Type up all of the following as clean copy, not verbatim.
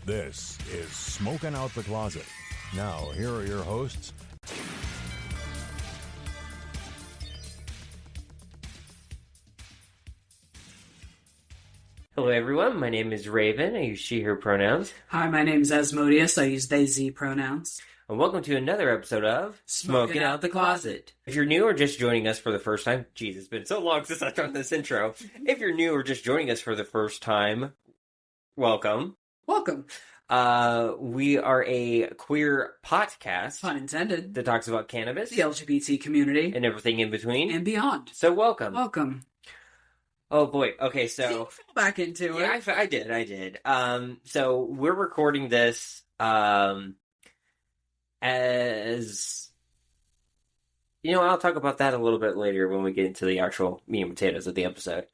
This is Smoking Out the Closet. Now, here are your hosts. Hello everyone, my name is Raven. I use she, her pronouns. Hi, my name is Asmodeus. I use they, ze pronouns. And welcome to another episode of Smoking Out the Closet. If you're new or just joining us for the first time, geez, it's been so long since I've done this intro. If you're new or just joining us for the first time, welcome. Welcome. We are a queer podcast. Pun intended. That talks about cannabis, The LGBT community. and everything in between. And beyond. So welcome. Welcome. Oh boy, okay, So so... you fell back into Yeah, it. I did. So we're recording this, as... You know, I'll talk about that a little bit later when we get into the actual meat and potatoes of the episode.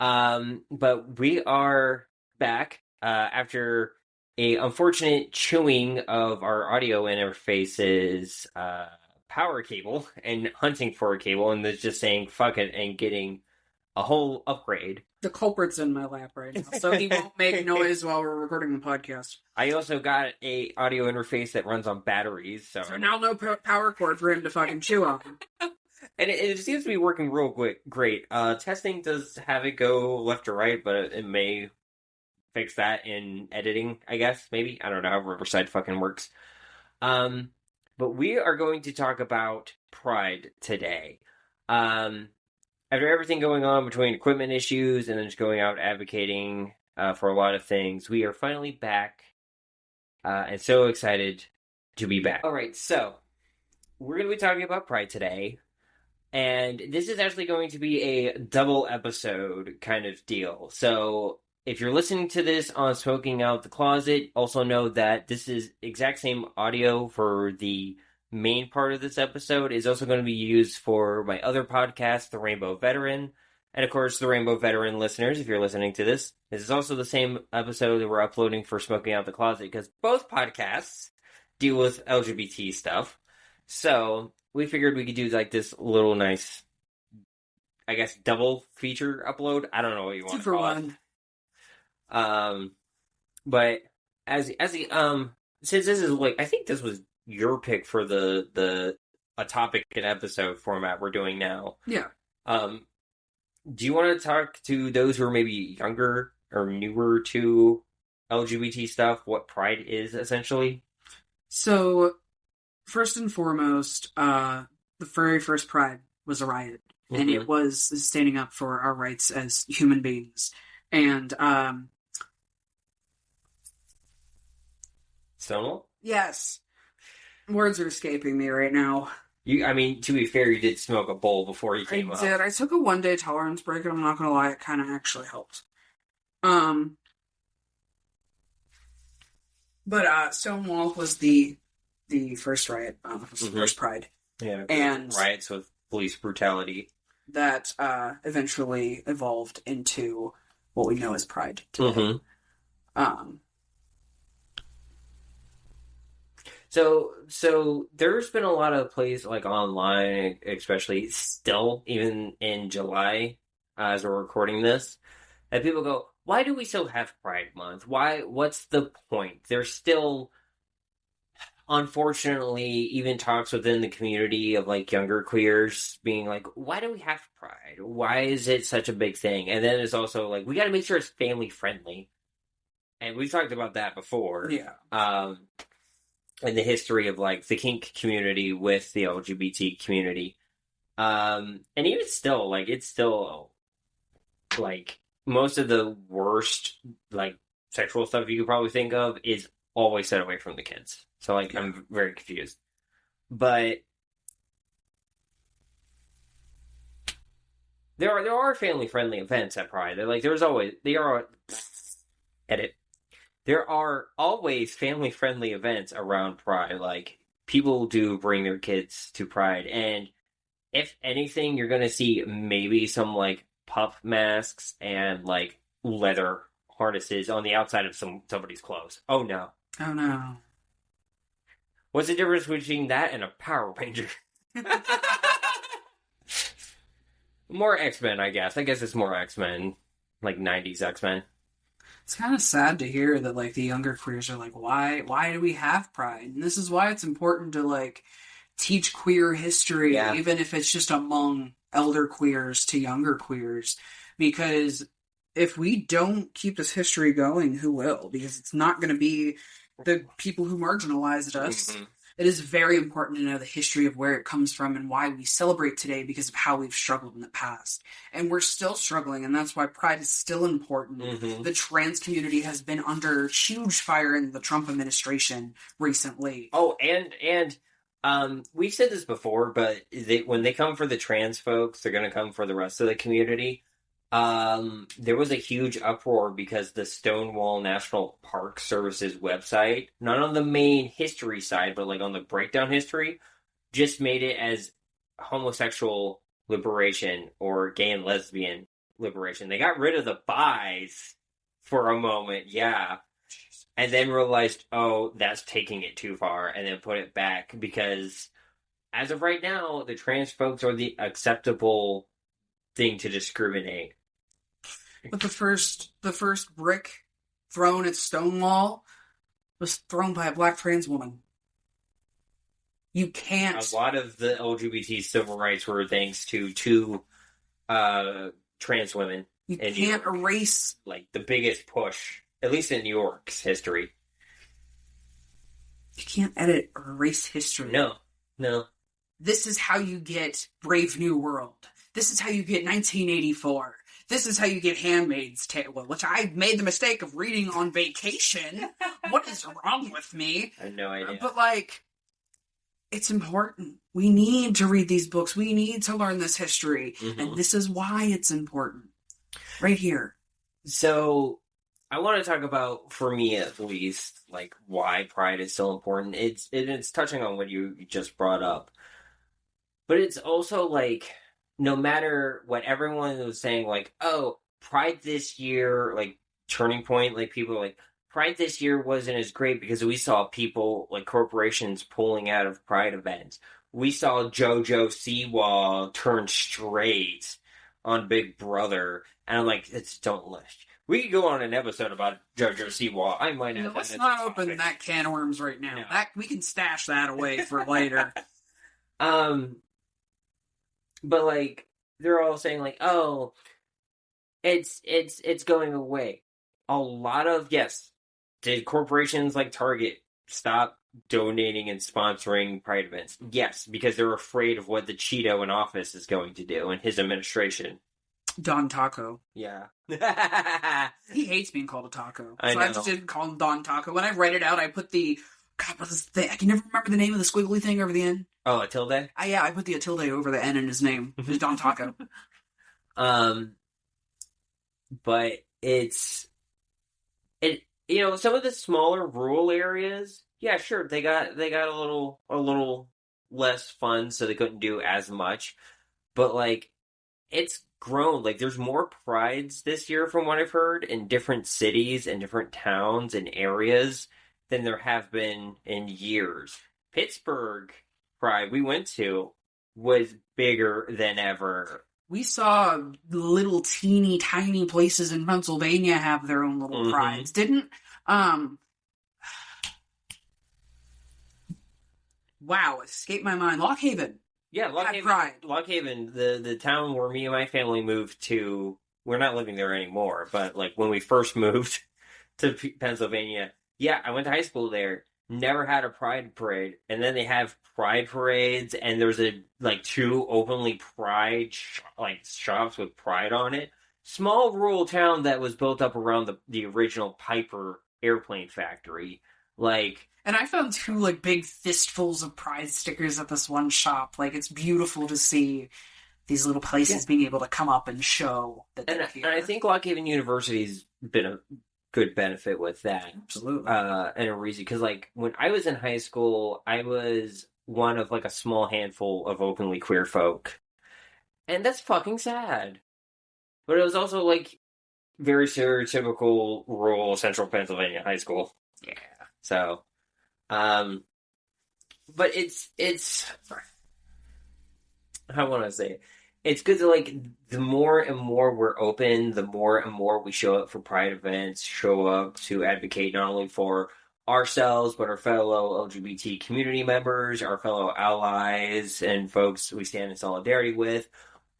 But we are back, after a unfortunate chewing of our audio interface's, power cable and hunting for a cable and then just saying fuck it and getting a whole upgrade. The culprit's in my lap right now, so he won't make noise while we're recording the podcast. I also got a audio interface that runs on batteries, so now no power cord for him to fucking chew on. and it seems to be working real great. Testing does have it go left or right, but it may fix that in editing, I guess, maybe. I don't know how Riverside fucking works. But we are going to talk about Pride today. After everything going on between equipment issues and then just going out advocating for a lot of things, we are finally back and so excited to be back. All right, so we're going to be talking about Pride today, and this is actually going to be a double episode kind of deal. So if you're listening to this on Smoking Out the Closet, also know that this is exact same audio for the main part of this episode is also going to be used for my other podcast, The Rainbow Veteran. And of course, The Rainbow Veteran listeners, if you're listening to this is also the same episode that we're uploading for Smoking Out the Closet, because both podcasts deal with LGBT stuff. So we figured we could do like this little nice, I guess, double feature upload. I don't know what you want to call it. 2 for 1. But as the since this is like, I think this was your pick for the a topic and episode format we're doing now. Yeah. Do you want to talk to those who are maybe younger or newer to LGBT stuff, what Pride is essentially? So, first and foremost, the very first Pride was a riot. Mm-hmm. And it was standing up for our rights as human beings. And, Stonewall? Yes. Words are escaping me right now. I mean, to be fair, you did smoke a bowl before you came up. I did. I took a 1-day tolerance break, and I'm not going to lie, it kind of actually helped. But Stonewall was the first riot, was the first Pride. Yeah, and riots with police brutality. That eventually evolved into what we know as Pride today. Mm-hmm. So there's been a lot of plays like online, especially still even in July, as we're recording this, that people go, why do we still have Pride Month? What's the point? There's still, unfortunately, even talks within the community of like younger queers being like, why do we have Pride? Why is it such a big thing? And then it's also like, we gotta make sure it's family friendly. And we talked about that before. Yeah. In the history of like the kink community with the LGBT community. And even still, like, it's still like most of the worst like sexual stuff you could probably think of is always set away from the kids. So like, I'm very confused. But there are family friendly events at Pride. There are always family-friendly events around Pride. Like, people do bring their kids to Pride. And if anything, you're going to see maybe some, like, puff masks and, like, leather harnesses on the outside of somebody's clothes. Oh, no. Oh, no. What's the difference between that and a Power Ranger? More X-Men, I guess. I guess it's more X-Men. Like, 90s X-Men. It's kind of sad to hear that like the younger queers are like, why do we have pride? And this is why it's important to like teach queer history, Yeah. even if it's just among elder queers to younger queers, because if we don't keep this history going, who will? Because it's not going to be the people who marginalized us. Mhm. It is very important to know the history of where it comes from and why we celebrate today because of how we've struggled in the past. And we're still struggling, and that's why pride is still important. Mhm. The trans community has been under huge fire in the Trump administration recently. Oh, and we've said this before, but when they come for the trans folks, they're going to come for the rest of the community. There was a huge uproar because the Stonewall National Park Service's website, not on the main history side, but like on the breakdown history, just made it as homosexual liberation or gay and lesbian liberation. They got rid of the bis for a moment, yeah. And then realized, oh, that's taking it too far, and then put it back because as of right now, the trans folks are the acceptable thing to discriminate. But the first brick thrown at Stonewall was thrown by a black trans woman. You can't. A lot of the LGBT civil rights were thanks to two trans women. You in can't New York. erase. Like the biggest push, at least in New York's history. You can't edit or erase history. No. This is how you get Brave New World. This is how you get 1984. This is how you get Handmaid's Tale, which I made the mistake of reading on vacation. What is wrong with me? I have no idea. But, like, it's important. We need to read these books. We need to learn this history. Mhm. And this is why it's important. Right here. So, I want to talk about, for me at least, like, why pride is so important. It's touching on what you just brought up. But it's also, like, no matter what everyone was saying, like, oh, pride this year, like, turning point, like, people are like, pride this year wasn't as great because we saw people, like, corporations pulling out of pride events. We saw JoJo Siwa turn straight on Big Brother. And I'm like, don't list. We could go on an episode about JoJo Siwa. I might have. Let's not open that can of worms right now. No. That we can stash that away for later. But like they're all saying like, oh, it's going away. A lot of did corporations like Target stop donating and sponsoring pride events? Yes, because they're afraid of what the Cheeto in office is going to do in his administration. Don Taco. Yeah. He hates being called a taco. I So I know. just didn't call him Don Taco. When I write it out, I put the... God, what's this thing? I can never remember the name of the squiggly thing over the end. Oh, a tilde? I put the tilde over the N in his name. It's Don Taco. But some of the smaller rural areas, yeah, sure, they got a little less fun, so they couldn't do as much. But like, it's grown. Like, there's more prides this year, from what I've heard, in different cities and different towns and areas than there have been in years. Pittsburgh Pride we went to was bigger than ever. We saw little teeny tiny places in Pennsylvania have their own little Mhm. prides. Didn't wow, escaped my mind. Lock Haven. Yeah, Had pride. Lock Haven, the town where me and my family moved to. We're not living there anymore, but like when we first moved to Pennsylvania, yeah, I went to high school there. Never had a pride parade, and then they have pride parades, and there's two openly pride shops with pride on it. Small rural town that was built up around the original Piper airplane factory. Like, And I found two big fistfuls of pride stickers at this one shop. Like, it's beautiful to see these little places being able to come up and show that they're here. and I think Lock Haven University's been a good benefit with that. Absolutely. And a reason, because when I was in high school, I was one of a small handful of openly queer folk, and that's fucking sad. But it was also very stereotypical rural central Pennsylvania high school. Yeah. So, but it's I want to say it's good to, like, the more and more we're open, the more and more we show up for Pride events, show up to advocate not only for ourselves, but our fellow LGBT community members, our fellow allies, and folks we stand in solidarity with.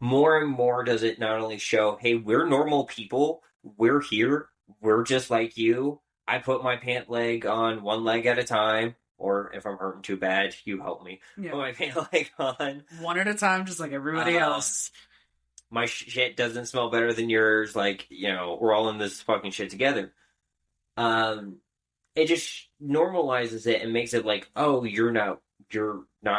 More and more does it not only show, hey, we're normal people, we're here, we're just like you. I put my pant leg on one leg at a time, or if I'm hurting too bad, you help me. Yeah. Put my pant leg on. One at a time, just like everybody else. My shit doesn't smell better than yours. Like, we're all in this fucking shit together. It just normalizes it and makes it like, oh, you're not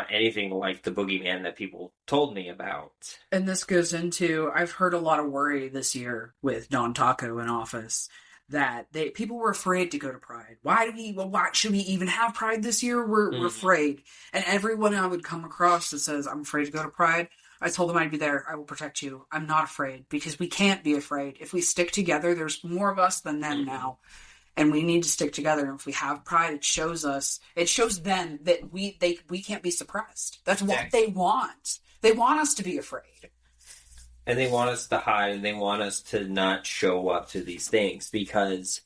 anything like the boogeyman that people told me about. And this goes into, I've heard a lot of worry this year with Don Taco in office that people were afraid to go to Pride. Why should we even have Pride this year? We're afraid. And everyone I would come across that says, I'm afraid to go to Pride, I told them I'd be there. I will protect you. I'm not afraid, because we can't be afraid. If we stick together, there's more of us than them now. And we need to stick together. And if we have Pride, it shows them that we can't be suppressed. That's what they want. They want us to be afraid. And they want us to hide, and they want us to not show up to these things, because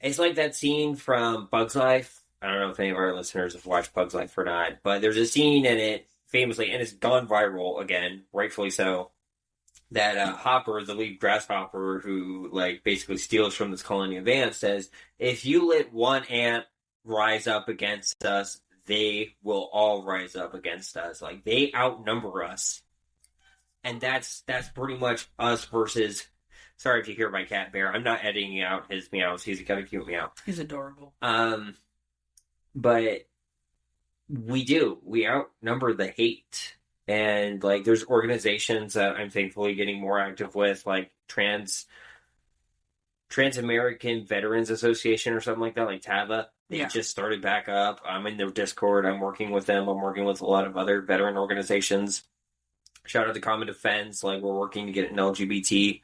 it's like that scene from Bug's Life. I don't know if any of our listeners have watched Bug's Life or not, but there's a scene in it, famously, and it's gone viral again, rightfully so, that Hopper, the lead grasshopper, who basically steals from this colony of ants, says, if you let one ant rise up against us, they will all rise up against us. Like, they outnumber us. And that's pretty much us versus... Sorry if you hear my cat Bear. I'm not editing out his meows. He's got a cute meow. He's adorable. But we outnumber the hate. And, there's organizations that I'm thankfully getting more active with, like Trans-American Veterans Association or something like that, like TAVA. They just started back up. I'm in their Discord. I'm working with them. I'm working with a lot of other veteran organizations. Shout out to Common Defense. We're working to get an LGBT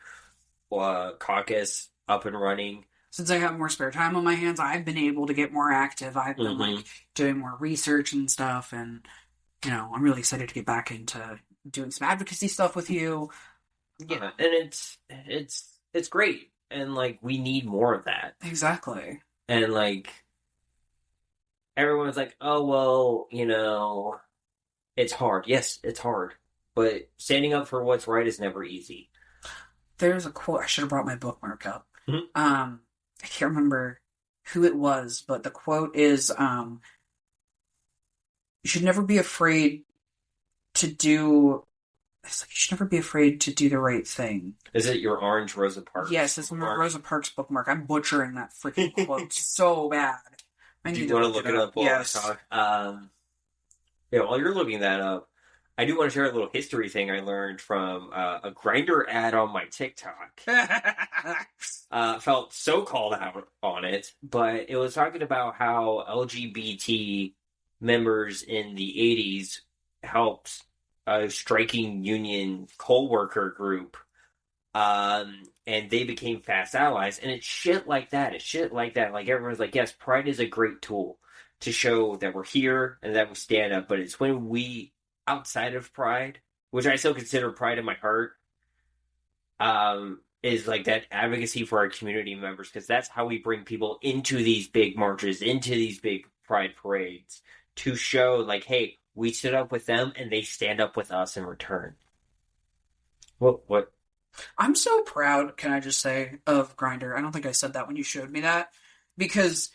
caucus up and running. Since I have more spare time on my hands, I've been able to get more active. I've been, doing more research and stuff, and... I'm really excited to get back into doing some advocacy stuff with you. Yeah, and it's great. And, we need more of that. Exactly. And, everyone's like, oh, well, it's hard. Yes, it's hard. But standing up for what's right is never easy. There's a quote. I should have brought my bookmark up. Mm-hmm. I can't remember who it was, but the quote is... you should never be afraid to do... It's like, you should never be afraid to do the right thing. Is it your orange Rosa Parks? Yes, it's Rosa Parks bookmark. I'm butchering that freaking quote so bad. Do you want to look it up while I talk? While you're looking that up, I do want to share a little history thing I learned from a Grindr ad on my TikTok. Felt so called out on it, but it was talking about how LGBT members in the 80s helped a striking union coal worker group, and they became fast allies, and it's shit like that. Like, everyone's like, yes, Pride is a great tool to show that we're here and that we stand up, but it's when we, outside of Pride, which I still consider Pride in my heart, is that advocacy for our community members, because that's how we bring people into these big marches, into these big Pride parades, to show, hey, we stood up with them, and they stand up with us in return. What? I'm so proud, can I just say, of Grindr. I don't think I said that when you showed me that, because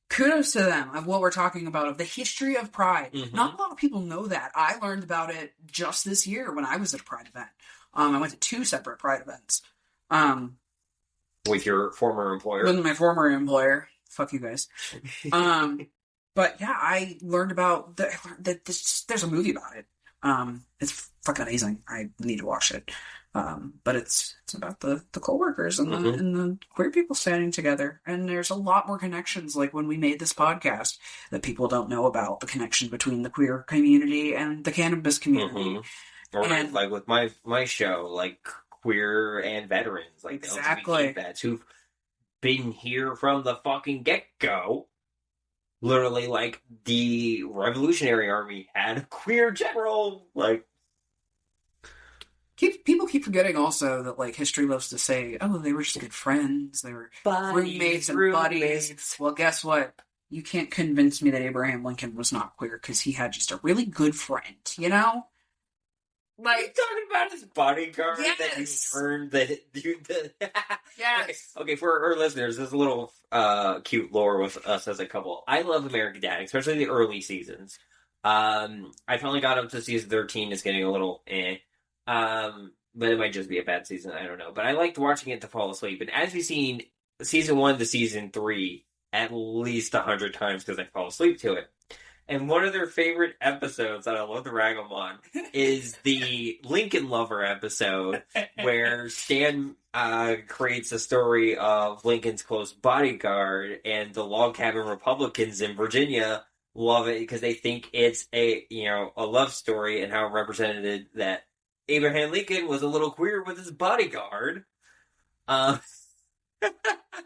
kudos to them of what we're talking about, of the history of Pride. Mm-hmm. Not a lot of people know that. I learned about it just this year when I was at a Pride event. I went to 2 separate Pride events. With your former employer? With my former employer. Fuck you guys. But yeah, I learned about there's a movie about it. It's fucking amazing. I need to watch it. But it's about the co-workers and the queer people standing together. And there's a lot more connections, like when we made this podcast, that people don't know about, the connection between the queer community and the cannabis community. Or with my show, queer and veterans, exactly. The LGBT vets who've been here from the fucking get-go. Literally, the Revolutionary Army had a queer general, People keep forgetting also that, like, history loves to say, oh, they were just good friends, they were roommates and buddies. Well, guess what? You can't convince me that Abraham Lincoln was not queer because he had just a really good friend, you know? Like, you talking about his bodyguard yes. that you earned the yes. Okay, for our listeners, there's a little cute lore with us as a couple. I love American Dad, especially the early seasons. I finally got up to season 13. It's getting a little but it might just be a bad season. I don't know. But I liked watching it to fall asleep. And as we've seen, season 1 to season 3 at least 100 times because I fall asleep to it. And one of their favorite episodes that I love to rag them on is the Lincoln Lover episode where Stan creates a story of Lincoln's close bodyguard, and the log cabin Republicans in Virginia love it because they think it's a love story, and how it represented that Abraham Lincoln was a little queer with his bodyguard.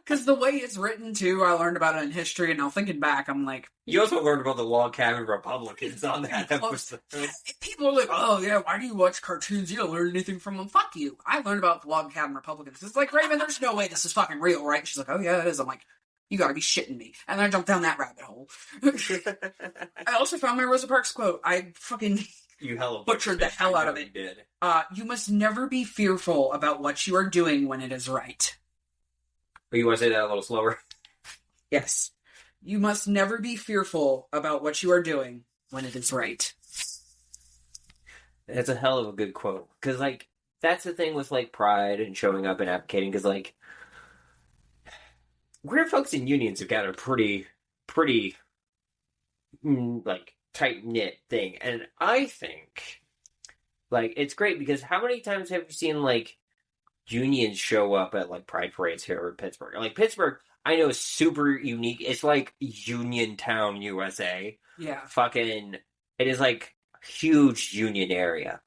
Because the way it's written, too, I learned about it in history, and now thinking back, I'm like... You also learned about the log cabin Republicans on that episode. People are like, oh, yeah, why do you watch cartoons? You don't learn anything from them. Fuck you. I learned about the log cabin Republicans. It's like, Raven, there's no way this is fucking real, right? She's like, oh, yeah, it is. I'm like, you gotta be shitting me. And then I jumped down that rabbit hole. I also found my Rosa Parks quote. I fucking... You hella butchered the hell out of it. You did. You must never be fearful about what you are doing when it is right. But you want to say that a little slower? Yes. You must never be fearful about what you are doing when it is right. That's a hell of a good quote. Because, like, that's the thing with, like, pride and showing up and advocating. Because, like, queer folks in unions have got a pretty, like, tight-knit thing. And I think, like, it's great because how many times have you seen, like, unions show up at, like, pride parades here in Pittsburgh? Like, Pittsburgh, I know, is super unique. It's like Uniontown, USA. Yeah. Fucking, it is, like, huge union area.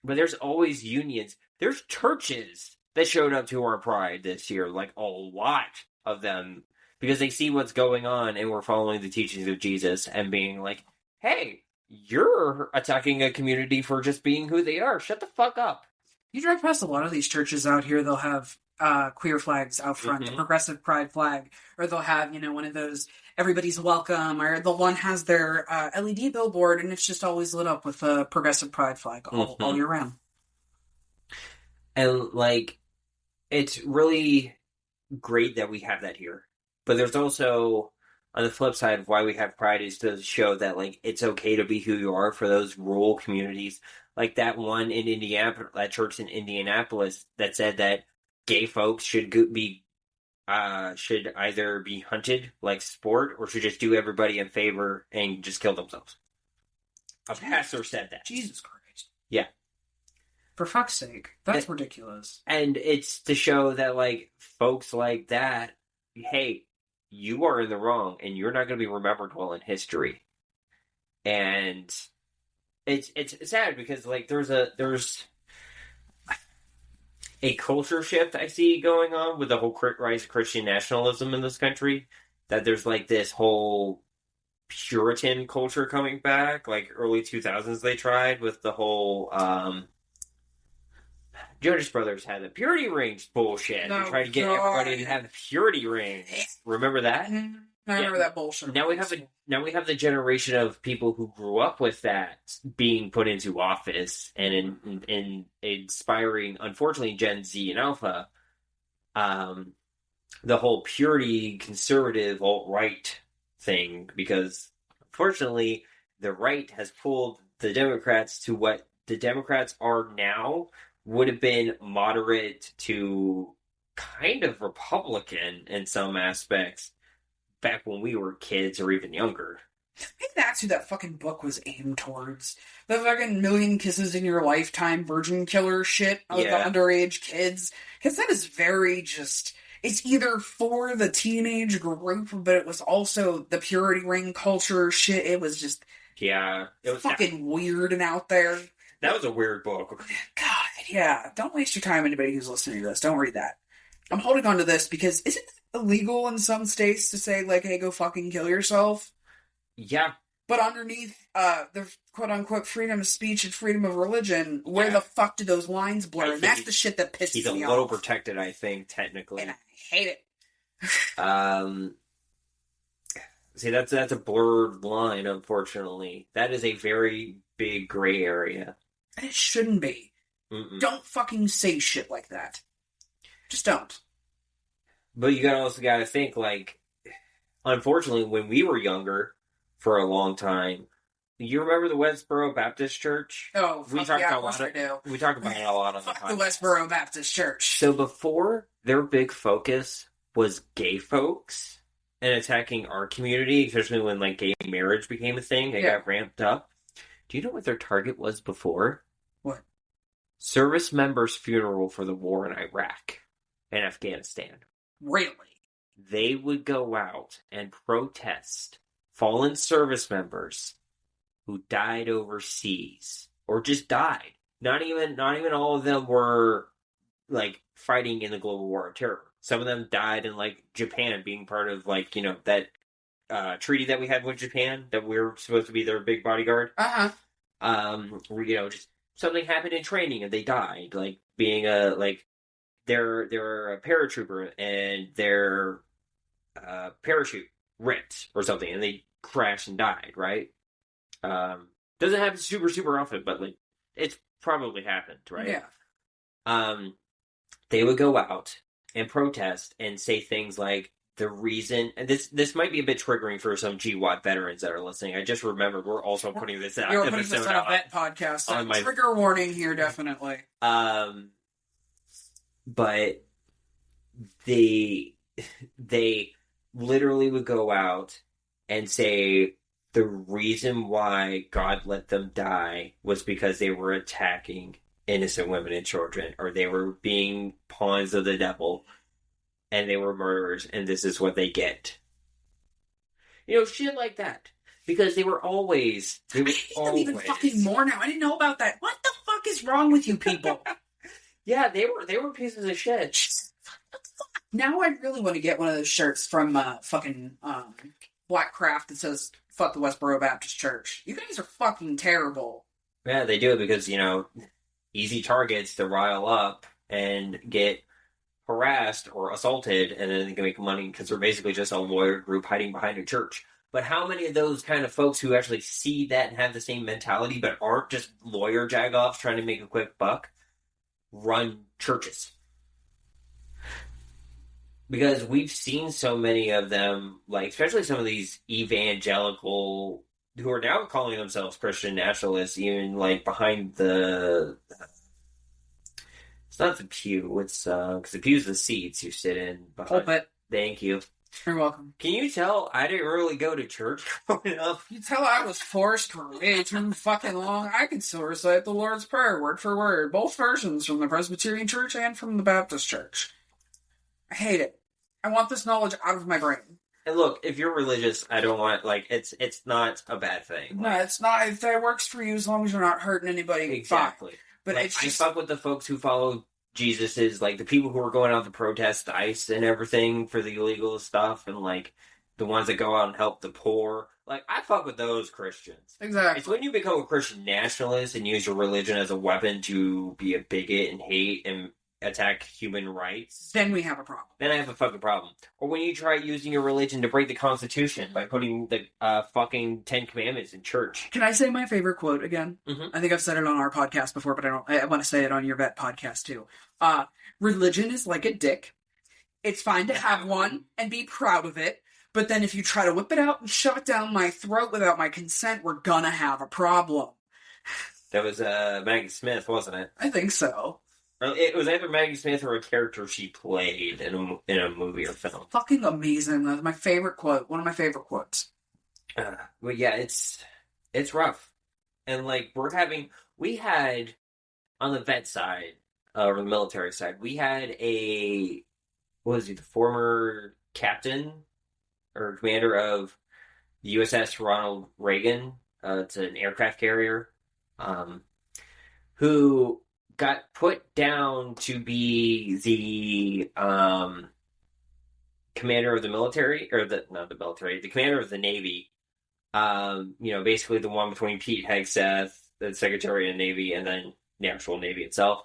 But there's always unions. There's churches that showed up to our pride this year, like, a lot of them, because they see what's going on and we're following the teachings of Jesus and being like, hey, you're attacking a community for just being who they are. Shut the fuck up. You drive past a lot of these churches out here, they'll have queer flags out front, the progressive pride flag, or they'll have, one of those everybody's welcome, or the one has their LED billboard, and it's just always lit up with a progressive pride flag all year round. And, like, it's really great that we have that here. But there's also, on the flip side of why we have pride, is to show that, like, it's okay to be who you are for those rural communities. Like that one in Indianapolis, that church in Indianapolis that said that gay folks should either be hunted like sport or should just do everybody a favor and just kill themselves. A pastor said that. Jesus Christ. Yeah. For fuck's sake. That's ridiculous. And it's to show that, like, folks like that, hey, you are in the wrong and you're not going to be remembered well in history. And it's sad because, like, there's a culture shift I see going on with the whole rise of Christian nationalism in this country. That there's, like, this whole Puritan culture coming back. Like, early 2000s they tried with the whole, Jonas Brothers had the purity rings bullshit. They tried to get everybody to have purity rings. Remember that? I remember that bullshit. Now we have the generation of people who grew up with that being put into office and in inspiring, unfortunately, Gen Z and Alpha, the whole purity, conservative, alt-right thing, because unfortunately the right has pulled the Democrats to what the Democrats are now would have been moderate to kind of Republican in some aspects back when we were kids or even younger. I think that's who that fucking book was aimed towards. The fucking Million Kisses in Your Lifetime virgin killer shit of the underage kids. Because that is very just... It's either for the teenage group, but it was also the purity ring culture shit. It was just... Yeah. It was fucking weird and out there. That was a weird book. God, yeah. Don't waste your time, anybody who's listening to this. Don't read that. I'm holding on to this because isn't it illegal in some states to say, like, hey, go fucking kill yourself? Yeah. But underneath the quote-unquote freedom of speech and freedom of religion, where the fuck do those lines blur? And that's the shit that pisses me off. He's a little protected, I think, technically. And I hate it. See, that's a blurred line, unfortunately. That is a very big gray area. And it shouldn't be. Mm-mm. Don't fucking say shit like that. Just don't. But you also gotta think, like, unfortunately, when we were younger, for a long time, you remember the Westboro Baptist Church? Oh, fuck yeah, of course I do. We talk about it a lot on the podcast. Fuck the Westboro Baptist Church. So before, their big focus was gay folks and attacking our community, especially when, like, gay marriage became a thing. They got ramped up. Do you know what their target was before? What? Service members' funeral for the war in Iraq and Afghanistan. Really? They would go out and protest fallen service members who died overseas or just died. Not even all of them were, like, fighting in the global war on terror. Some of them died in, like, Japan, being part of, like, you know, that treaty that we had with Japan, that we were supposed to be their big bodyguard. Uh-huh. You know, just something happened in training and they died, like, being they're a paratrooper and their parachute ripped or something and they crashed and died, right? Doesn't happen super often, but, like, it's probably happened, right? Yeah. They would go out and protest and say things like, the reason, and this might be a bit triggering for some GWAT veterans that are listening. I just rememred we're also putting this out. You're putting this on a vet podcast. On my trigger warning here, definitely. But they literally would go out and say the reason why God let them die was because they were attacking innocent women and children, or they were being pawns of the devil, and they were murderers, and this is what they get. You know, shit like that. Because they were always... I hate them even fucking more now. I didn't know about that. What the fuck is wrong with you people? Yeah, they were pieces of shit. Now I really want to get one of those shirts from fucking Black Craft that says, fuck the Westboro Baptist Church. You guys are fucking terrible. Yeah, they do it because, you know, easy targets to rile up and get harassed or assaulted, and then they can make money because they're basically just a lawyer group hiding behind a church. But how many of those kind of folks who actually see that and have the same mentality but aren't just lawyer jagoffs trying to make a quick buck run churches? Because we've seen so many of them, like, especially some of these evangelical who are now calling themselves Christian nationalists, even, like, behind the... It's not the pew, it's, because the pew's the seats you sit in. Pulpit. Thank you. You're welcome. Can you tell I didn't really go to church growing up? You tell I was forced for way too fucking long. I can still recite the Lord's Prayer word for word, both versions from the Presbyterian Church and from the Baptist Church. I hate it. I want this knowledge out of my brain. And look, if you're religious, I don't want, like, it's not a bad thing. No, it's not. If that works for you, as long as you're not hurting anybody, exactly. Fine. But like, it's just... I fuck with the folks who follow Jesus's, like, the people who are going out to protest ICE and everything for the illegal stuff, and, like, the ones that go out and help the poor. Like, I fuck with those Christians. Exactly. It's when you become a Christian nationalist and use your religion as a weapon to be a bigot and hate and attack human rights, then we have a problem. Then I have a fucking problem. Or when you try using your religion to break the Constitution by putting the fucking 10 Commandments in church. Can I say my favorite quote again? Mm-hmm. I think I've said it on our podcast before, but I want to say it on your vet podcast too. Religion is like a dick. It's fine to have one and be proud of it, but then if you try to whip it out and shove it down my throat without my consent, we're gonna have a problem. That was Maggie Smith, wasn't it? I think so. It was either Maggie Smith or a character she played in a movie or film. Fucking amazing. That's my favorite quote. One of my favorite quotes. But yeah, it's rough. And, like, we had, on the vet side, or the military side, we had the former captain or commander of the USS Ronald Reagan, it's an aircraft carrier, who got put down to be the commander of the military, or the commander of the Navy Basically the one between Pete Hegseth, the Secretary of the Navy, and then the actual Navy itself.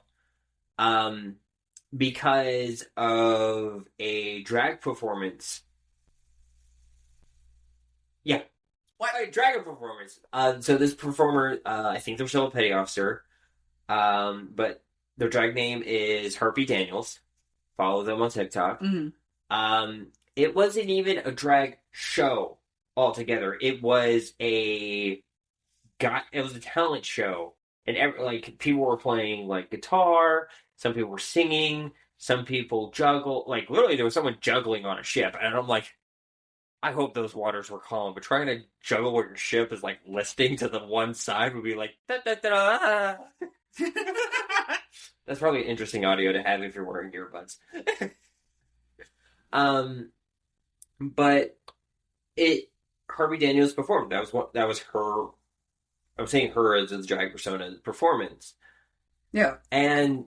Because of a drag performance. Yeah. What? A drag performance. So this performer, I think they're still a petty officer, but their drag name is Harpy Daniels. Follow them on TikTok. Mm-hmm. It wasn't even a drag show altogether. It was a talent show, and people were playing like guitar. Some people were singing. Some people juggle. Like literally, there was someone juggling on a ship, and I'm like, I hope those waters were calm. But trying to juggle where your ship is like listing to the one side would be like da da da. That's probably interesting audio to have if you're wearing earbuds. But Harvey Daniels performed. That was her. I'm saying her as a drag persona performance. Yeah. And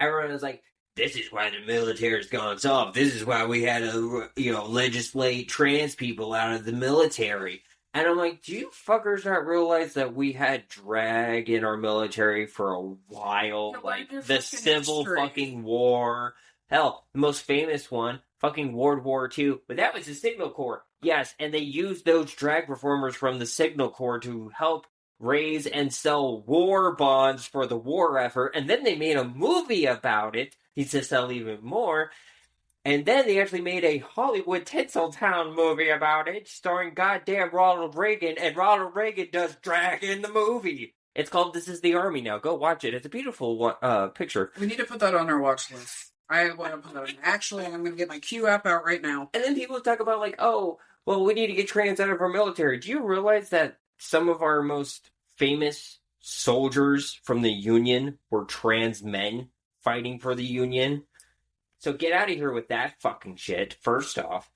everyone was like, this is why the military's gone soft. This is why we had to, legislate trans people out of the military. And I'm like, do you fuckers not realize that we had drag in our military for a while? Yeah, like, the Civil fucking War. Hell, the most famous one, fucking World War II. But that was the Signal Corps. Yes, and they used those drag performers from the Signal Corps to help raise and sell war bonds for the war effort. And then they made a movie about it to sell even more. And then they actually made a Hollywood Tinseltown movie about it, starring goddamn Ronald Reagan, and Ronald Reagan does drag in the movie. It's called This Is the Army now. Go watch it. It's a beautiful picture. We need to put that on our watch list. I want to put that on. Actually, I'm going to get my Q app out right now. And then people talk about like, oh, well, we need to get trans out of our military. Do you realize that some of our most famous soldiers from the Union were trans men fighting for the Union? So get out of here with that fucking shit, first off.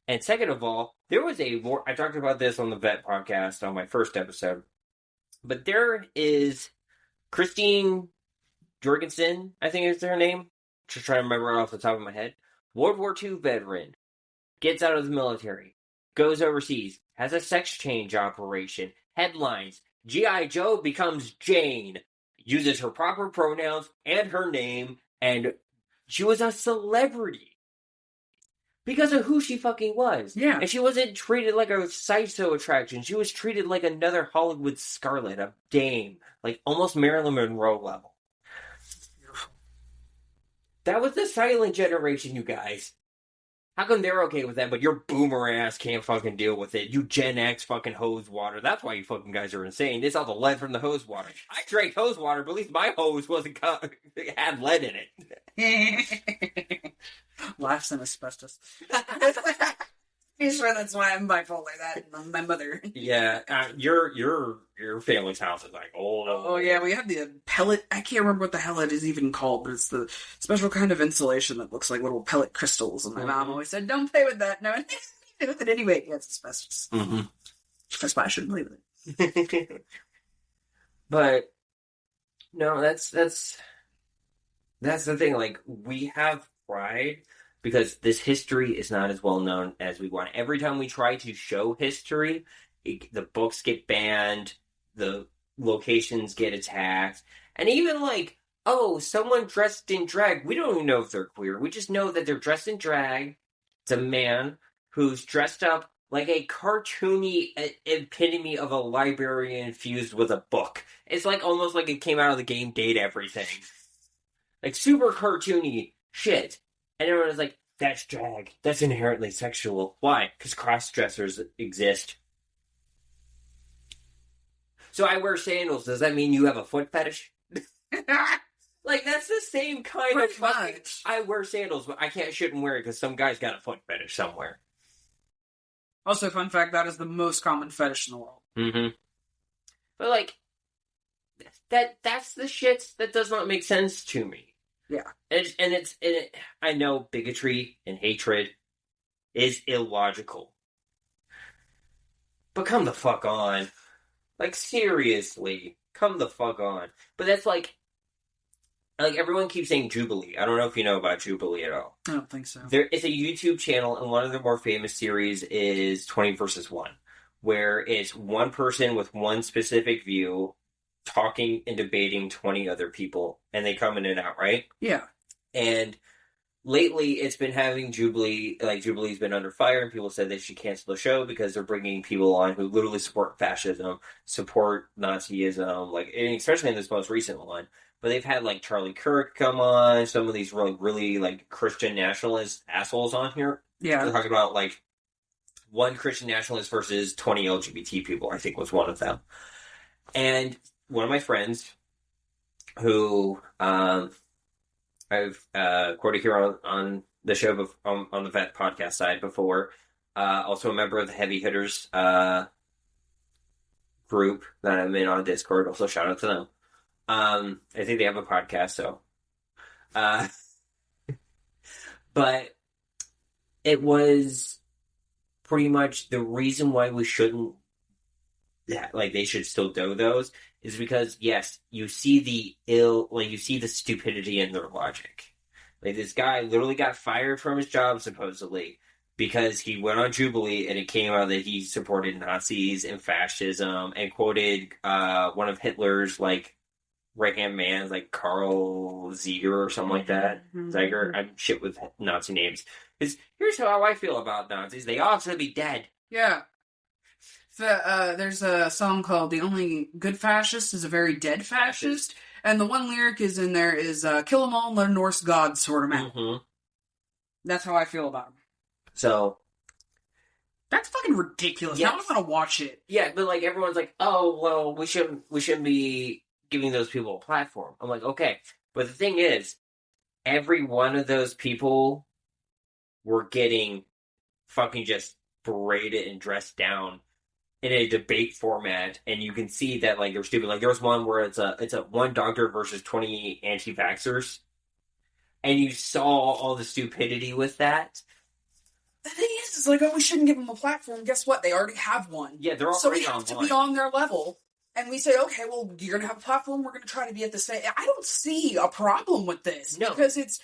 And second of all, there was a war. I talked about this on the Vet podcast on my first episode. But there is Christine Jorgensen, I think is her name. Just trying to remember it off the top of my head. World War II veteran. Gets out of the military. Goes overseas. Has a sex change operation. Headlines. G.I. Joe becomes Jane. Uses her proper pronouns and her name. And she was a celebrity because of who she fucking was. Yeah. And she wasn't treated like a sideshow attraction. She was treated like another Hollywood Scarlet, a dame. Like almost Marilyn Monroe level. That was the silent generation, you guys. How come they're okay with that, but your boomer ass can't fucking deal with it? You Gen X fucking hose water. That's why you fucking guys are insane. It's all the lead from the hose water. I drank hose water, but at least my hose had lead in it. Laughs and asbestos. I'm sure that's why I'm bipolar. That and my mother. Yeah, your family's house is like old. Oh yeah, we have the pellet. I can't remember what the hell it is even called, but it's the special kind of insulation that looks like little pellet crystals. And my mom always said, "Don't play with that." No, play with it anyway. Yeah, it's asbestos. Mm-hmm. That's why I shouldn't play with it. But no, that's the thing. Like we have pride. Because this history is not as well known as we want. Every time we try to show history, the books get banned, the locations get attacked, and even like, oh, someone dressed in drag. We don't even know if they're queer. We just know that they're dressed in drag. It's a man who's dressed up like a cartoony epitome of a librarian fused with a book. It's like almost like it came out of the game Date Everything. Like super cartoony shit. And everyone was like, that's drag. That's inherently sexual. Why? Because cross-dressers exist. So I wear sandals. Does that mean you have a foot fetish? Like, that's the same kind of fucking... I wear sandals, but I shouldn't wear it because some guy's got a foot fetish somewhere. Also, fun fact, that is the most common fetish in the world. Mm-hmm. But, like, that's the shit that does not make sense to me. Yeah. And I know bigotry and hatred is illogical. But come the fuck on. Like, seriously. Come the fuck on. But that's like everyone keeps saying Jubilee. I don't know if you know about Jubilee at all. I don't think so. There is a YouTube channel, and one of the more famous series is 20 vs. 1, where it's one person with one specific view talking and debating 20 other people, and they come in and out, right? Yeah. And lately, it's been having Jubilee, like Jubilee's been under fire, and people said they should cancel the show because they're bringing people on who literally support fascism, support Nazism, like, and especially in this most recent one. But they've had like Charlie Kirk come on, some of these really like Christian nationalist assholes on here. Yeah. They're talking about like one Christian nationalist versus 20 LGBT people, I think was one of them. And one of my friends who I've quoted here on the show on the Vet podcast side before, also a member of the Heavy Hitters group that I'm in on Discord. Also, shout out to them. I think they have a podcast, so. But it was pretty much the reason why we shouldn't, like, they should still do those is because, yes, you see you see the stupidity in their logic. Like, this guy literally got fired from his job, supposedly, because he went on Jubilee and it came out that he supported Nazis and fascism and quoted one of Hitler's, like, right-hand man, like Karl Ziger or something like that. Ziger, I'm shit with Nazi names. Here's how I feel about Nazis. They ought to be dead. Yeah. There's a song called "The Only Good Fascist is a Very Dead Fascist," and the one lyric is in there is "Kill 'em all and let a Norse god sort 'em out." Mm-hmm. That's how I feel about them. So that's fucking ridiculous. Yes. Now I'm gonna watch it. Yeah, but like everyone's like, oh well, we shouldn't be giving those people a platform. I'm like, okay, but the thing is, every one of those people were getting fucking just berated and dressed down in a debate format, and you can see that like they're stupid. Like there was one where it's a one doctor versus 20 anti-vaxxers, and you saw all the stupidity with that. The thing is like, oh, we shouldn't give them a platform. Guess what? They already have one. Yeah, they're already so we have to be on their level. And we say, okay, well, you're gonna have a platform. We're gonna try to be at the same. I don't see a problem with this because it's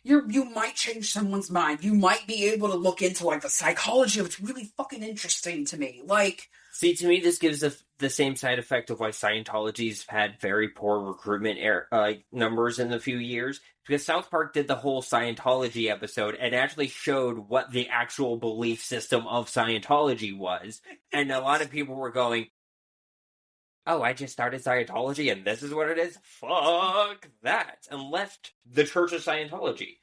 you might change someone's mind. You might be able to look into like the psychology of it's really fucking interesting to me. Like, see, to me, this gives the same side effect of why Scientology's had very poor recruitment numbers in the few years. Because South Park did the whole Scientology episode and actually showed what the actual belief system of Scientology was, and a lot of people were going, oh, I just started Scientology and this is what it is? Fuck that. And left the Church of Scientology.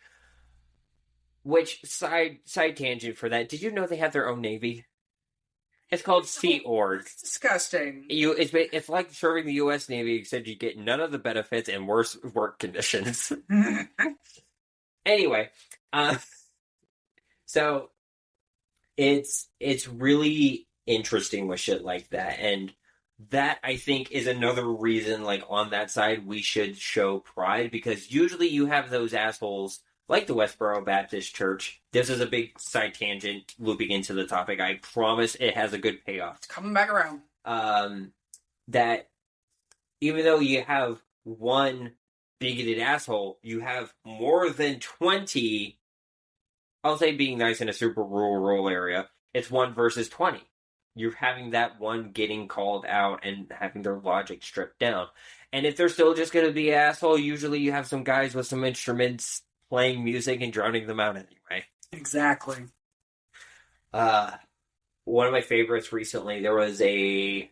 Which, side tangent for that, did you know they have their own navy? It's called Sea Org. It's disgusting. It's like serving the U.S. Navy, except you get none of the benefits and worse work conditions. Anyway, so it's really interesting with shit like that, and that, I think, is another reason, like, on that side, we should show pride, because usually you have those assholes, like the Westboro Baptist Church. This is a big side tangent looping into the topic. I promise it has a good payoff. It's coming back around. That even though you have one bigoted asshole, you have more than 20, I'll say being nice in a super rural area, it's 1 versus 20. You're having that one getting called out and having their logic stripped down. And if they're still just going to be an asshole, usually you have some guys with some instruments playing music and drowning them out anyway. Exactly. One of my favorites recently, there was a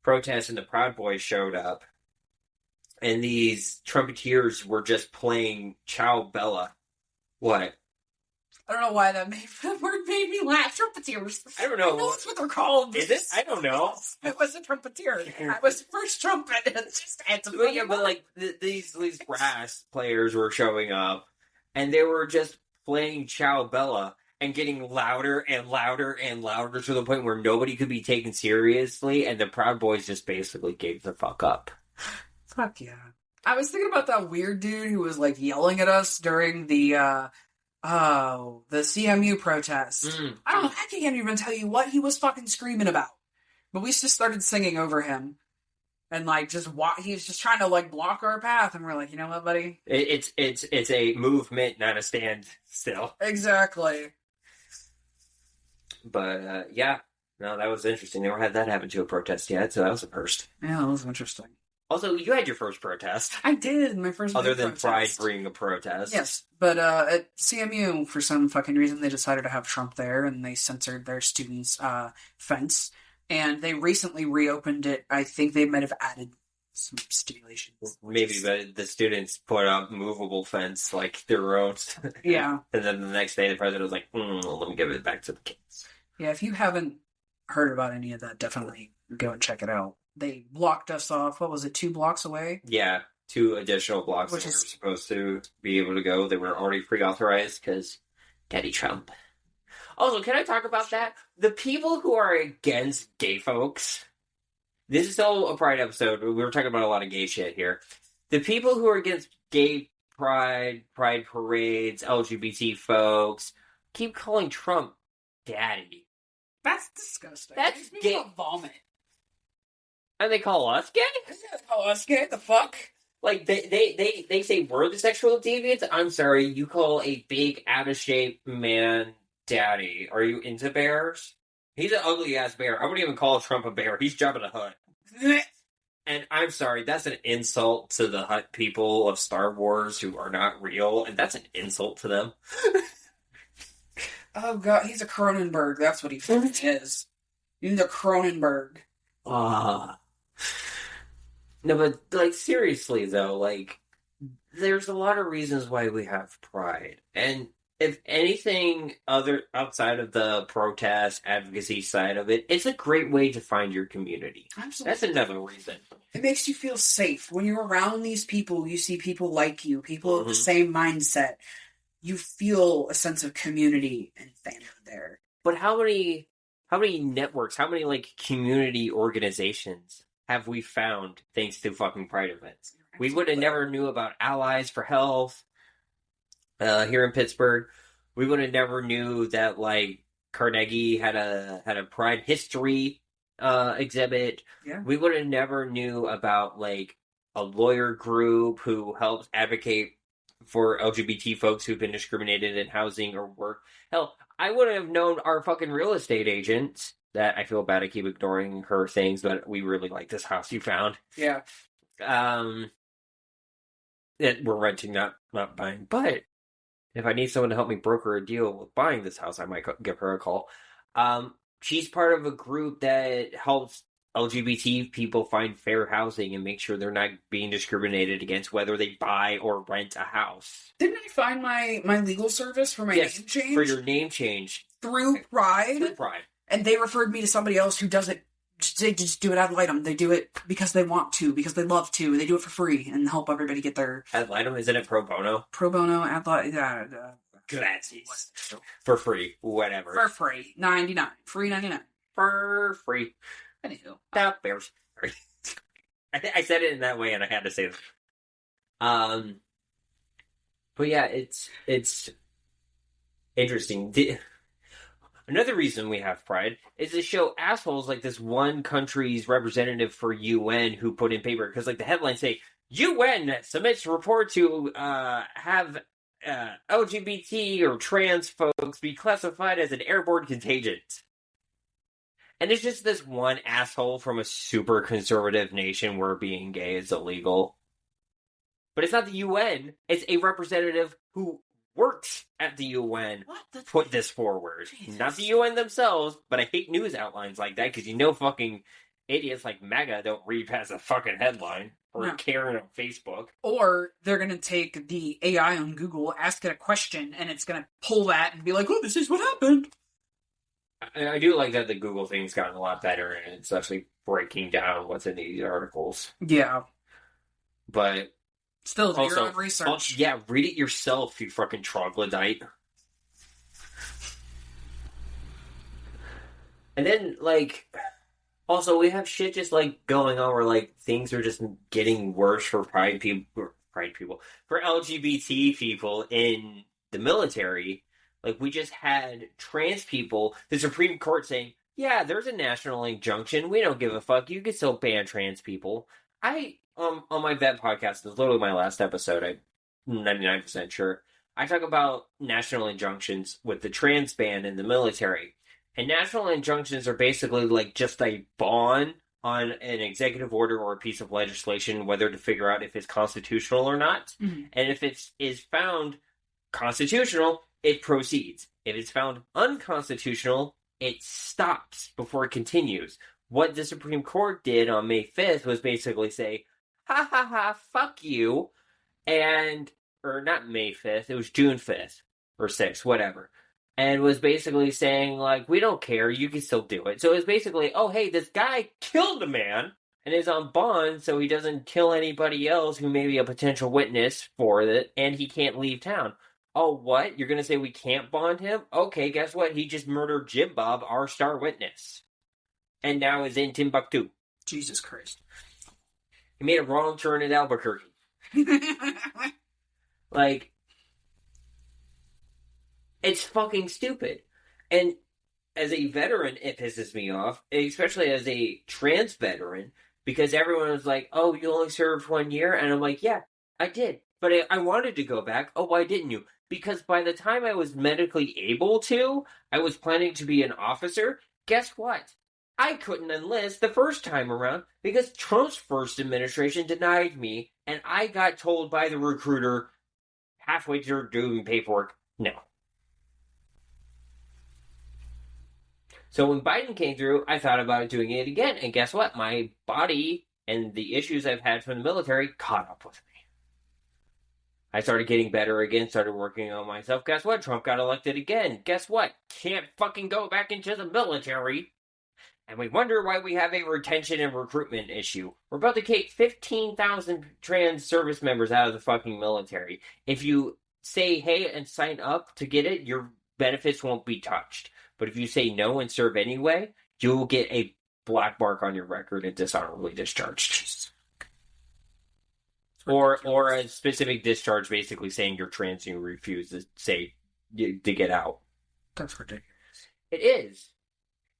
protest and the Proud Boys showed up. And these trumpeteers were just playing Ciao Bella. What? I don't know why that word made me laugh. Trumpeteers. I don't know. I know that's what they're called. Is it? I don't know. I was a trumpeteer. I was the first trumpet. It's just had to be. Yeah, but like these brass players were showing up, and they were just playing Ciao Bella and getting louder and louder and louder to the point where nobody could be taken seriously, and the Proud Boys just basically gave the fuck up. Fuck yeah. I was thinking about that weird dude who was like yelling at us during the CMU protest. I don't know, I can't even tell you what he was fucking screaming about. But we just started singing over him. And like he was just trying to like block our path, and we're like, you know what, buddy? It's a movement, not a stand still. Exactly. But yeah. No, that was interesting. Never had that happen to a protest yet, so that was a first. Yeah, that was interesting. Also, you had your first protest. I did, my first Other big than protest. Pride being a protest. Yes, but at CMU, for some fucking reason, they decided to have Trump there, and they censored their students' fence. And they recently reopened it. I think they might have added some stipulations. Maybe, but the students put up movable fence like their own. Yeah. And then the next day, the president was like, let me give it back to the kids. Yeah, if you haven't heard about any of that, definitely go and check it out. They blocked us off, what was it, 2 blocks away? Yeah, 2 additional blocks Which that we is- were supposed to be able to go. They were already pre-authorized because Daddy Trump. Also, can I talk about that? The people who are against gay folks. This is still a Pride episode. We were talking about a lot of gay shit here. The people who are against gay pride parades, LGBT folks, keep calling Trump Daddy. That's disgusting. That's Makes me gay. wanna vomit. And they call us gay? Oh, us gay? The fuck? Like, they say we're the sexual deviants? I'm sorry, you call a big, out-of-shape man daddy. Are you into bears? He's an ugly-ass bear. I wouldn't even call Trump a bear. He's Jabba the Hutt. And I'm sorry, that's an insult to the Hutt people of Star Wars who are not real, and that's an insult to them. Oh god, he's a Cronenberg. That's what he fucking is. He's a Cronenberg. No, but, like, seriously, though, like, there's a lot of reasons why we have Pride. And if anything other outside of the protest advocacy side of it, it's a great way to find your community. Absolutely. That's another reason. It makes you feel safe. When you're around these people, you see people like you, people of the Mhm. same mindset. You feel a sense of community and family there. But how many networks, how many, like, community organizations have we found thanks to fucking Pride events? We would have never knew about Allies for Health here in Pittsburgh. We would have never knew that, like, Carnegie had a Pride history exhibit. Yeah. We would have never knew about, like, a lawyer group who helps advocate for LGBT folks who've been discriminated in housing or work. Hell, I wouldn't have known our fucking real estate agent. That I feel bad I keep ignoring her things, but we really like this house you found. Yeah. That we're renting, not buying. But if I need someone to help me broker a deal with buying this house, I might give her a call. She's part of a group that helps LGBT people find fair housing and make sure they're not being discriminated against whether they buy or rent a house. Didn't I find my legal service for my Yes, name change? for your name change. Through Pride? Through Pride. And they referred me to somebody else who does it. They just do it ad litem. They do it because they want to, because they love to. They do it for free and help everybody get their Ad litem, isn't it pro bono? pro bono ad litem. Gratis. For free. Whatever. For free. $99. Free $99. For free. Anywho. Stop bears. Sorry. I said it in that way and I had to say it. But yeah, it's interesting. Another reason we have Pride is to show assholes like this one country's representative for UN who put in paper, because like the headlines say, UN submits report to have LGBT or trans folks be classified as an airborne contagion. And it's just this one asshole from a super conservative nation where being gay is illegal. But it's not the UN. It's a representative who works at the UN What the put this forward. Jesus. Not the UN themselves, but I hate news outlines like that because you know fucking idiots like MAGA don't read past a fucking headline or No. Karen on Facebook. Or they're going to take the AI on Google, ask it a question, and it's going to pull that and be like, oh, this is what happened. I do like that the Google thing's gotten a lot better and it's actually breaking down what's in these articles. Yeah. But Still, do your also, own research. yeah, read it yourself, you fucking troglodyte. And then, like, also we have shit just like going on where like things are just getting worse for pride people, for LGBT people in the military. Like, we just had trans people, the Supreme Court saying, yeah, there's a national injunction. We don't give a fuck. You can still ban trans people. On my vet podcast, it's literally my last episode, I'm 99% sure, I talk about national injunctions with the trans ban in the military. And national injunctions are basically like just a ban on an executive order or a piece of legislation, whether to figure out if it's constitutional or not. Mm-hmm. And if it is found constitutional, it proceeds. If it's found unconstitutional, it stops before it continues. What the Supreme Court did on May 5th was basically say, ha ha ha, fuck you. Or not May 5th, it was June 5th or 6th, whatever. And was basically saying, like, we don't care, you can still do it. So it was basically, oh, hey, this guy killed a man and is on bond so he doesn't kill anybody else who may be a potential witness for it, and he can't leave town. Oh, what? You're going to say we can't bond him? Okay, guess what? He just murdered Jim Bob, our star witness. And now is in Timbuktu. Jesus Christ. He made a wrong turn at Albuquerque. Like, it's fucking stupid. And as a veteran, it pisses me off, especially as a trans veteran, because everyone was like, oh, you only served 1 year? And I'm like, yeah, I did. But I wanted to go back. Oh, why didn't you? Because by the time I was medically able to, I was planning to be an officer. Guess what? I couldn't enlist the first time around because Trump's first administration denied me, and I got told by the recruiter halfway through doing paperwork, no. So when Biden came through, I thought about doing it again, and guess what? My body and the issues I've had from the military caught up with me. I started getting better again, started working on myself. Guess what? Trump got elected again. Guess what? Can't fucking go back into the military. And we wonder why we have a retention and recruitment issue. We're about to kick 15,000 trans service members out of the fucking military. If you say, hey, and sign up to get it, your benefits won't be touched. But if you say no and serve anyway, you'll get a black mark on your record and dishonorably discharged. Or a specific discharge basically saying you're trans and you refuse to get out. That's ridiculous. It is.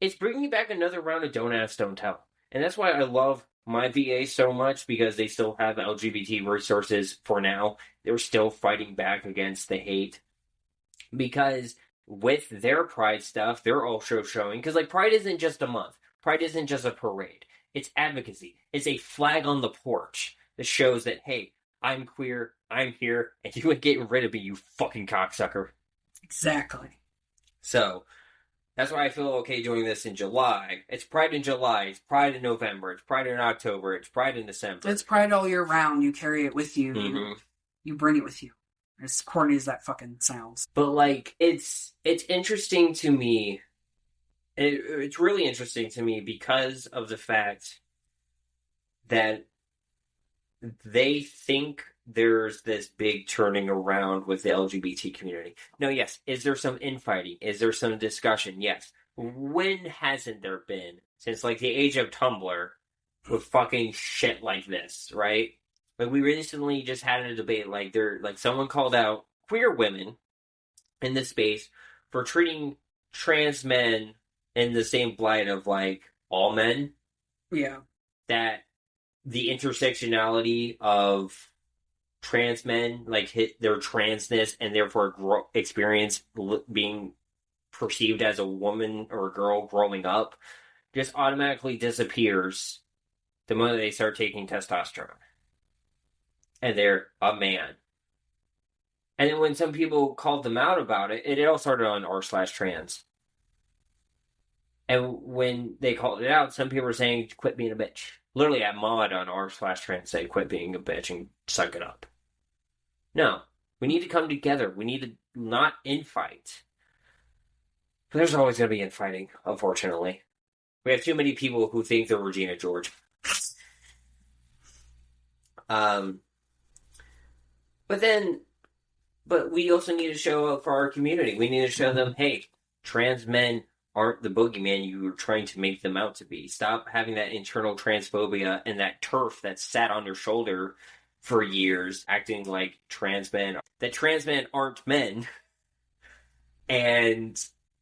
It's bringing back another round of Don't Ask, Don't Tell. And that's why I love my VA so much, because they still have LGBT resources for now. They're still fighting back against the hate. Because with their Pride stuff, they're also showing, because like Pride isn't just a month. Pride isn't just a parade. It's advocacy. It's a flag on the porch that shows that, hey, I'm queer, I'm here, and you ain't getting rid of me, you fucking cocksucker. Exactly. So, that's why I feel okay doing this in July. It's Pride in July, it's Pride in November, it's Pride in October, it's Pride in December. It's Pride all year round. You carry it with you. Mm-hmm. You bring it with you. As corny as that fucking sounds. But, like, it's interesting to me. It's really interesting to me because of the fact that they think there's this big turning around with the LGBT community. No, yes. Is there some infighting? Is there some discussion? Yes. When hasn't there been? Since, like, the age of Tumblr with fucking shit like this, right? Like, we recently just had a debate, like, someone called out queer women in this space for treating trans men in the same blight of, like, all men. Yeah. That the intersectionality of trans men, like, hit their transness and therefore experience being perceived as a woman or a girl growing up, just automatically disappears the moment they start taking testosterone. And they're a man. And then when some people called them out about it, it all started on r/trans. And when they called it out, some people were saying, quit being a bitch. Literally, at mod on r/trans said, quit being a bitch and suck it up. No. We need to come together. We need to not infight. But there's always going to be infighting, unfortunately. We have too many people who think they're Regina George. But we also need to show up for our community. We need to show them, hey, trans men aren't the boogeyman you were trying to make them out to be. Stop having that internal transphobia and that turf that sat on your shoulder for years, acting like trans men. That trans men aren't men. And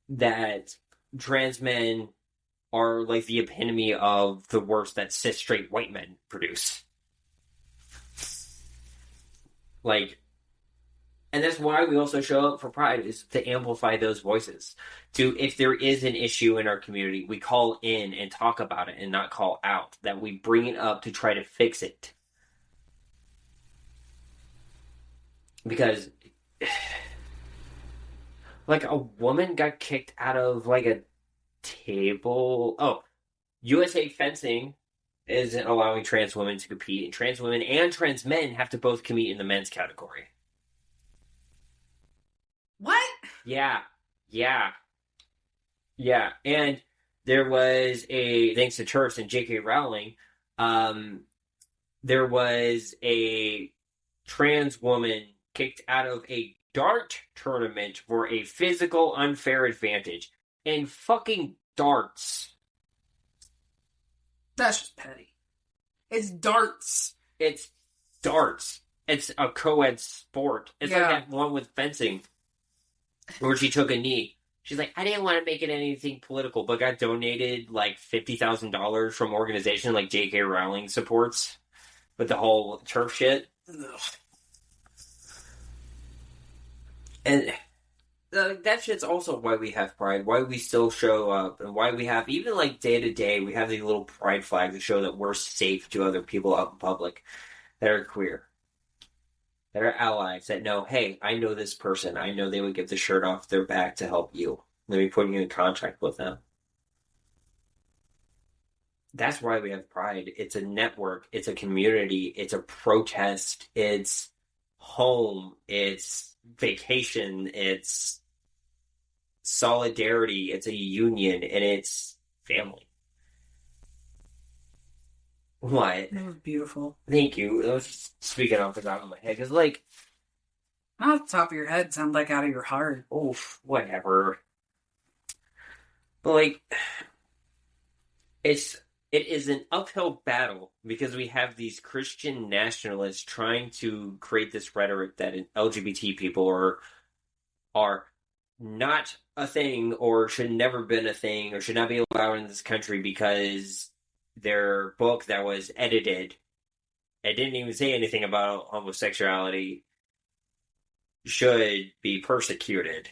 that trans men are like the epitome of the worst that cis straight white men produce. Like, And that's why we also show up for Pride, is to amplify those voices. To, if there is an issue in our community, we call in and talk about it and not call out. That we bring it up to try to fix it. Because, like, a woman got kicked out of, like, a table. Oh, USA Fencing isn't allowing trans women to compete. And trans women and trans men have to both compete in the men's category. What? Yeah. And there was thanks to Turfs and J.K. Rowling, there was a trans woman kicked out of a dart tournament for a physical unfair advantage in fucking darts. That's just petty. It's darts. It's darts. It's a co-ed sport. It's like that one with fencing where she took a knee. She's like, I didn't want to make it anything political, but got donated like $50,000 from an organization like J.K. Rowling supports with the whole turf shit. Ugh. And that shit's also why we have Pride, why we still show up, and why we have, even like day to day, we have these little Pride flags to show that we're safe to other people out in public that are queer, that are allies, that know, hey, I know this person, I know they would get the shirt off their back to help you. Let me put you in contact with them. That's why we have Pride. It's a network, it's a community, it's a protest, it's home, it's vacation, it's solidarity, it's a union, and it's family. What? That was beautiful. Thank you. I was just speaking off the top of my head, because, like... Not off the top of your head, sound like out of your heart. Oof, whatever. But, like... It is an uphill battle because we have these Christian nationalists trying to create this rhetoric that LGBT people are not a thing or should never been a thing or should not be allowed in this country because their book that was edited and didn't even say anything about homosexuality should be persecuted.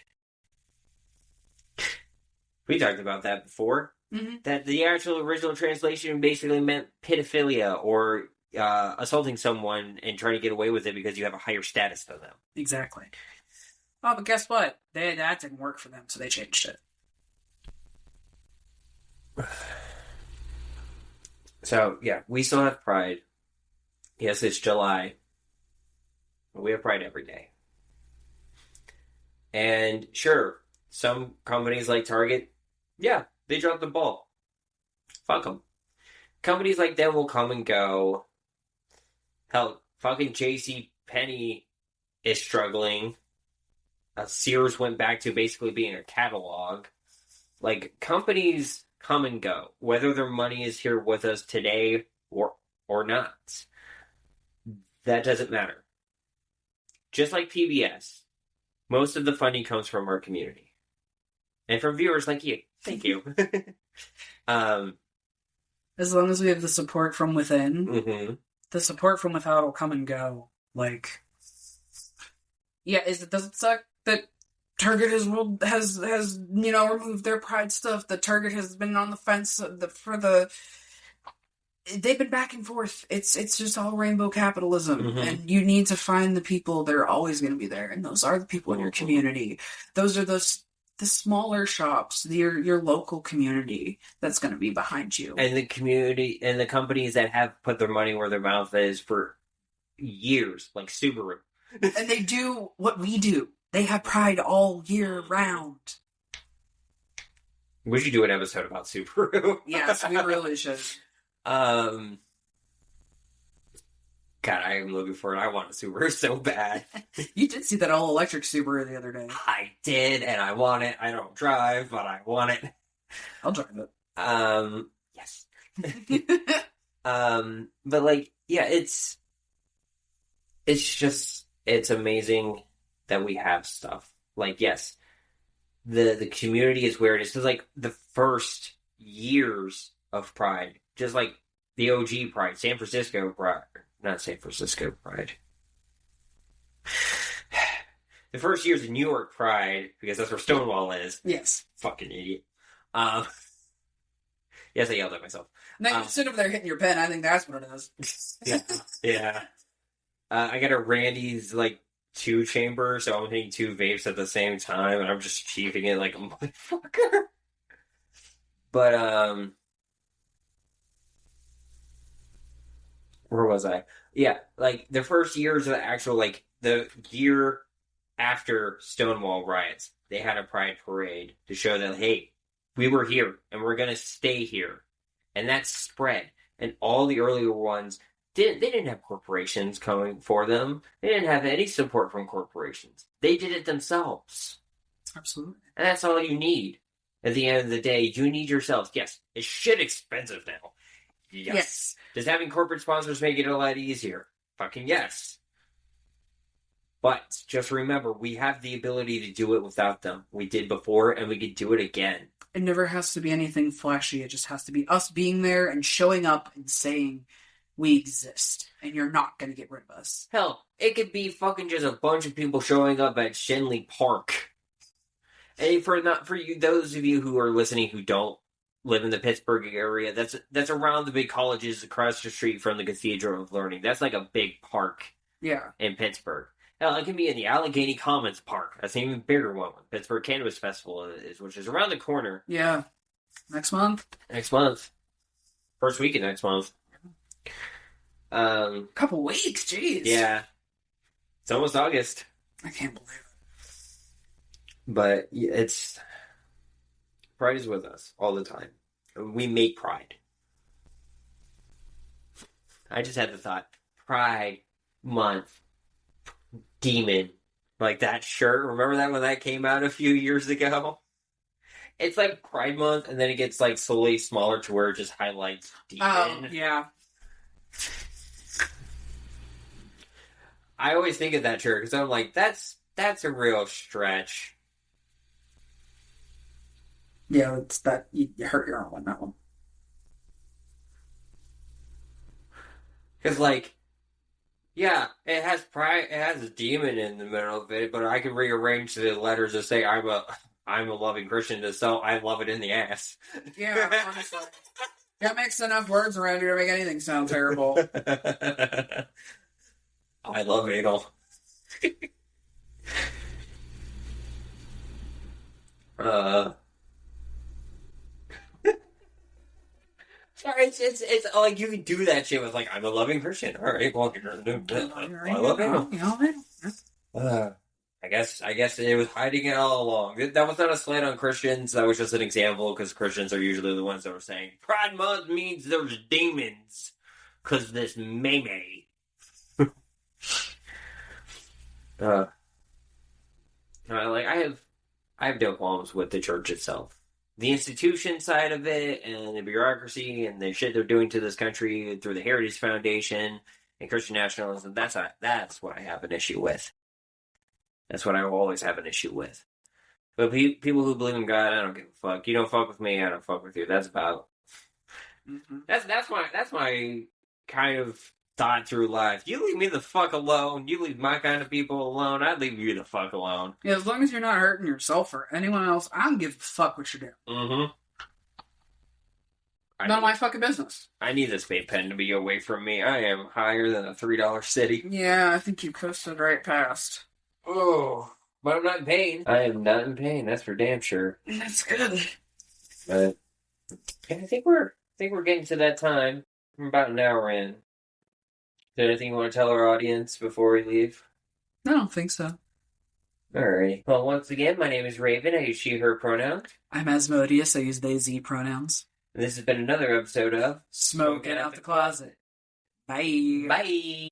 We talked about that before. Mm-hmm. That the actual original translation basically meant pedophilia or assaulting someone and trying to get away with it because you have a higher status than them. Exactly. Oh, but guess what? That didn't work for them, so they changed it. So, yeah, we still have Pride. Yes, it's July. But we have Pride every day. And sure, some companies like Target, yeah, they dropped the ball. Fuck them. Companies like them will come and go. Hell, fucking JCPenney is struggling. Sears went back to basically being a catalog. Like, companies come and go. Whether their money is here with us today or not. That doesn't matter. Just like PBS, most of the funding comes from our community. And from viewers like you. Thank you. As long as we have the support from within, mm-hmm. The support from without will come and go. Like, yeah, does it suck that Target has removed their Pride stuff? That Target has been on the fence they've been back and forth. It's just all rainbow capitalism, mm-hmm. and you need to find the people that are always going to be there, and those are the people in your community. Those are the smaller shops, your local community that's going to be behind you. And the community and the companies that have put their money where their mouth is for years, like Subaru. And they do what we do. They have Pride all year round. We should do an episode about Subaru. Yes, we really should. God, I am looking for it. I want a Subaru so bad. You did see that all-electric Subaru the other day. I did, and I want it. I don't drive, but I want it. I'll drive it. Yes. But, like, yeah, it's amazing that we have stuff. Like, yes, the community is where it is. Because, like, the first years of Pride, just like the OG Pride, San Francisco Pride. Not San Francisco Pride. the first year's of New York Pride, because that's where Stonewall is. Yes. Fucking idiot. Yes, I yelled at myself. Now you sit over there hitting your pen. I think that's what it is. Yeah. I got a Randy's, 2-chamber, so I'm hitting 2 vapes at the same time, and I'm just achieving it like a motherfucker. But, where was I? Yeah, the first years of the actual, the year after Stonewall riots, they had a pride parade to show that, hey, we were here, and we're gonna stay here. And that spread. And all the earlier ones, they didn't have corporations coming for them. They didn't have any support from corporations. They did it themselves. Absolutely. And that's all you need. At the end of the day, you need yourselves. Yes, it's shit expensive now. Yes. Does having corporate sponsors make it a lot easier? Fucking yes. But just remember, we have the ability to do it without them. We did before, and we could do it again. It never has to be anything flashy. It just has to be us being there and showing up and saying, we exist, and you're not going to get rid of us. Hell, it could be fucking just a bunch of people showing up at Shenley Park. And for you, those of you who are listening who don't live in the Pittsburgh area, that's around the big colleges across the street from the Cathedral of Learning. That's like a big park. Yeah. In Pittsburgh. Hell, it can be in the Allegheny Commons Park. That's an even bigger one. Pittsburgh Cannabis Festival is, which is around the corner. Yeah. Next month. First week of next month. Couple weeks, jeez. Yeah. It's almost August. I can't believe it. But Pride is with us all the time. We make Pride. I just had the thought, Pride Month. Demon. Like that shirt. Remember that when that came out a few years ago? It's like Pride Month, and then it gets slowly smaller to where it just highlights Demon. Oh, yeah. I always think of that shirt, because I'm like, that's a real stretch. Yeah, it's that you hurt your arm on that one. Because, yeah, it has pride. It has a demon in the middle of it, but I can rearrange the letters to say I'm a loving Christian to so I love it in the ass. Yeah, honestly. That makes enough words around here to make anything sound terrible. I love anal. Sorry, it's like you can do that shit with I'm a loving Christian. All right, well, I love it. I guess it was hiding it all along. That was not a slant on Christians. That was just an example because Christians are usually the ones that were saying Pride Month means there's demons because this May. I have no qualms with the church itself. The institution side of it and the bureaucracy and the shit they're doing to this country through the Heritage Foundation and Christian nationalism, that's what I have an issue with. That's what I will always have an issue with. But people who believe in God, I don't give a fuck. You don't fuck with me, I don't fuck with you. That's about... Mm-hmm. That's my kind of thought through life. You leave me the fuck alone. You leave my kind of people alone. I'd leave you the fuck alone. Yeah, as long as you're not hurting yourself or anyone else, I don't give a fuck what you're doing. Mm-hmm. None of my fucking business. I need this vape pen to be away from me. I am higher than a $3 city. Yeah, I think you coasted right past. Oh, but I'm not in pain. I am not in pain. That's for damn sure. That's good. But I think we're getting to that time. We're about an hour in. Is there anything you want to tell our audience before we leave? I don't think so. Alright. Well, once again, my name is Raven. I use she, her pronouns. I'm Asmodeus. I use they, Z pronouns. And this has been another episode of Smoking Out the Closet. Bye. Bye.